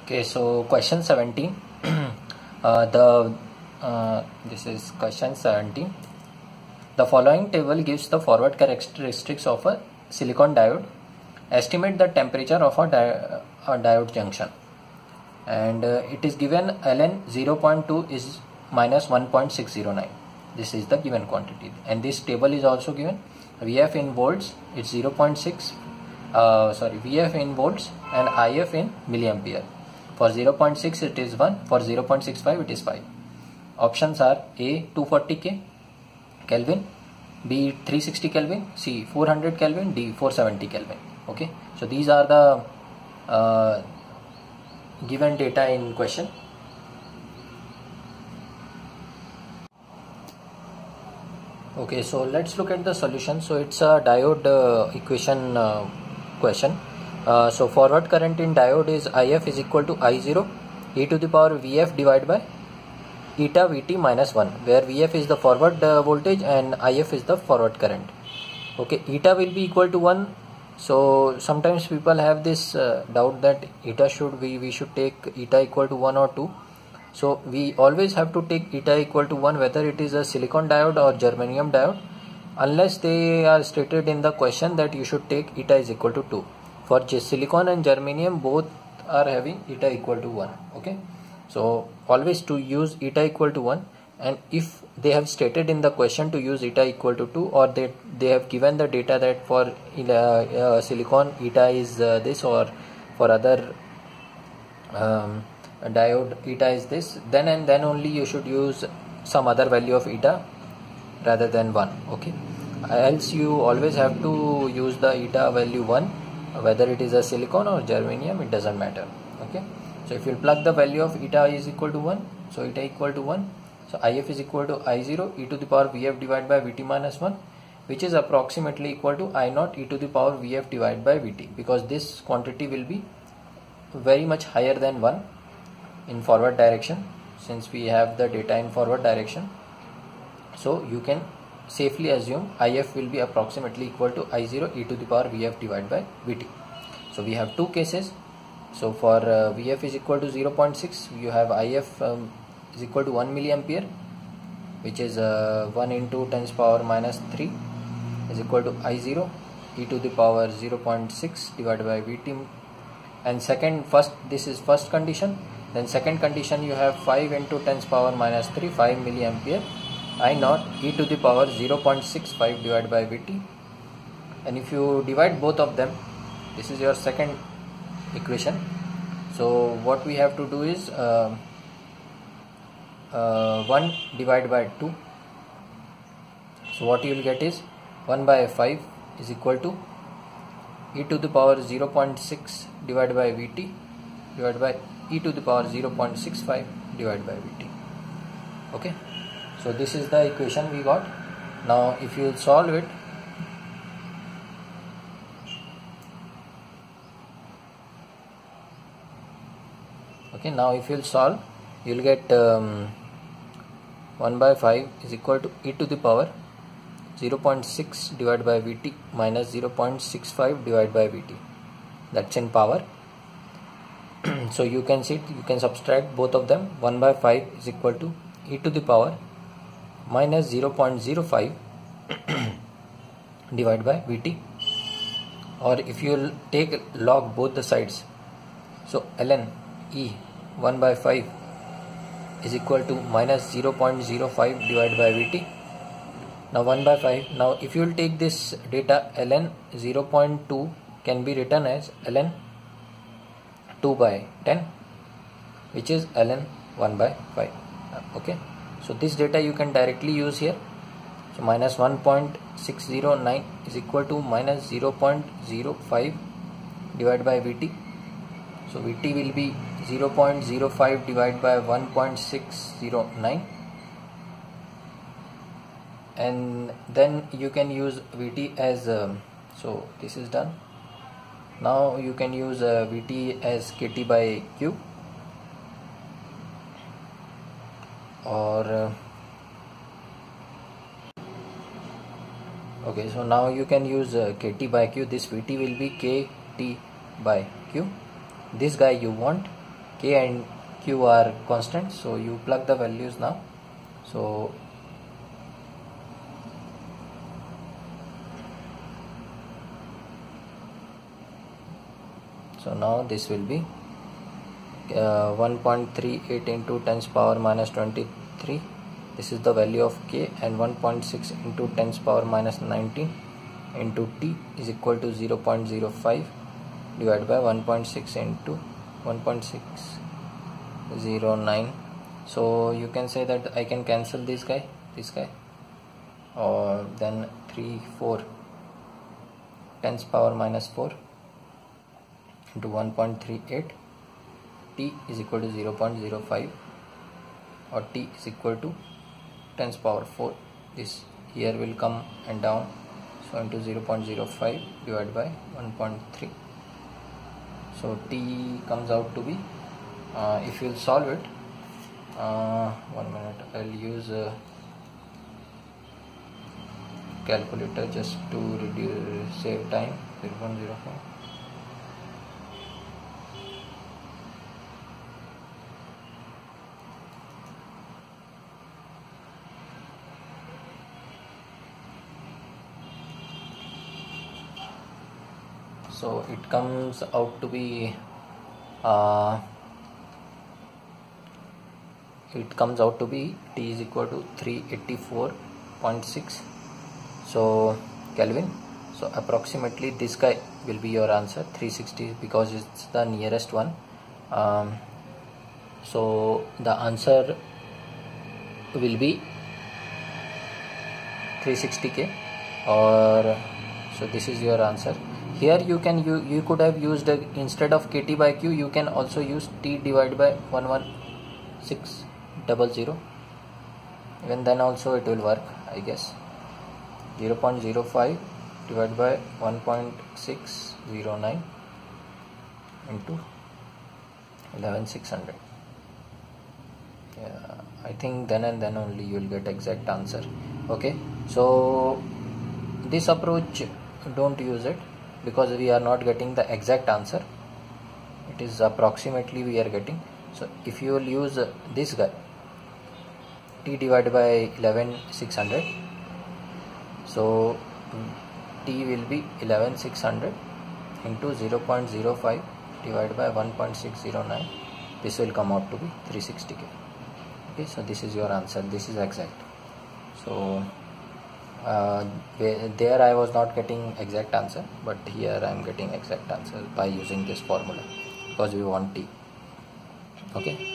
Okay, so question 17. This is question 17. The following table gives the forward characteristics of a silicon diode. Estimate the temperature of a diode junction, and it is given Ln 0.2 is minus 1.609. This is the given quantity, and this table is also given. Vf in volts, it's 0.6. Vf in volts and If in milliampere. For 0.6 it is 1, for 0.65 it is 5. Options are A 240 Kelvin, B 360 Kelvin, C 400 Kelvin, D 470 Kelvin. Okay, so these are the given data in question. Okay, so let's look at the solution. So it's a diode equation question. So forward current in diode is If is equal to I0 e to the power Vf divided by eta Vt minus 1, where Vf is the forward voltage and If is the forward current. Okay, eta will be equal to 1. So sometimes people have this doubt that eta we should take eta equal to 1 or 2. So we always have to take eta equal to 1, whether it is a silicon diode or germanium diode, unless they are stated in the question that you should take eta is equal to 2. For silicon and germanium, both are having eta equal to 1. Okay, so always to use eta equal to 1, and if they have stated in the question to use eta equal to 2, or they have given the data that for silicon eta is this, or for other diode eta is this, then and then only you should use some other value of eta rather than 1. Okay, else you always have to use the eta value 1, whether it is a silicon or germanium, it doesn't matter. Okay, so if you plug the value of eta is equal to 1, so eta equal to 1, so If is equal to I0 e to the power Vf divided by Vt minus 1, which is approximately equal to I0 e to the power Vf divided by Vt, because this quantity will be very much higher than 1 in forward direction, since we have the data in forward direction. So you can safely assume If will be approximately equal to I0 e to the power Vf divided by Vt. So we have two cases. So for Vf is equal to 0.6, you have If is equal to 1 milliampere, which is 1 into 10 power minus 3 is equal to I0 e to the power 0.6 divided by Vt. And this is first condition. Then second condition, you have 5 into 10 power minus 3, 5 milliampere, I0 e to the power 0.65 divided by Vt. And if you divide both of them, this is your second equation. So what we have to do is 1 divided by 2. So what you will get is 1 by 5 is equal to e to the power 0.6 divided by Vt divided by e to the power 0.65 divided by Vt. Okay, so this is the equation we got. Now if you solve it, okay, now if you solve, you will get 1 by 5 is equal to e to the power 0.6 divided by Vt minus 0.65 divided by Vt. That's in power. So you can see, you can subtract both of them. 1 by 5 is equal to e to the power minus 0.05 divided by Vt. Or if you will take log both the sides, so ln e 1 by 5 is equal to minus 0.05 divided by Vt. Now 1 by 5. Now if you will take this data, ln 0.2 can be written as ln 2 by 10, which is ln 1 by 5. Okay, so this data you can directly use here. So minus 1.609 is equal to minus 0.05 divided by Vt. So Vt will be 0.05 divided by 1.609, and then you can use Vt as so this is done. Now you can use Vt as kT by Q, or okay, so now you can use kT by Q. This Vt will be kT by Q. This guy you want K and Q are constant, so you plug the values now. So now this will be 1.38 into 10 power minus 23. This is the value of K, and 1.6 into 10 power minus 19 into T is equal to 0.05 divided by 1.6 into 1.609. So you can say that I can cancel this guy, or then 3, 4, 10 power minus 4 into 1.38. T is equal to 0.05, or T is equal to 10 power 4. This here will come and down, so into 0.05 divided by 1.3. So T comes out to be, if you will solve it, 1 minute, I will use a calculator just to save time. 0.05. So it comes out to be T is equal to 384.6 so Kelvin. So approximately this guy will be your answer, 360, because it's the nearest one. So the answer will be 360K, or so this is your answer. Here you could have used, instead of KT by Q, you can also use T divided by 11600. Even then also it will work, I guess. 0.05 divided by 1.609 into 11600. Yeah, I think then and then only you will get exact answer. Okay, so this approach, don't use it, because we are not getting the exact answer. It is approximately we are getting. So if you will use this guy, T divided by 11600, so T will be 11600 into 0.05 divided by 1.609. This will come out to be 360K. Okay, so this is your answer. This is exact. So there I was not getting exact answer, but here I am getting exact answer by using this formula, because we want T. Okay.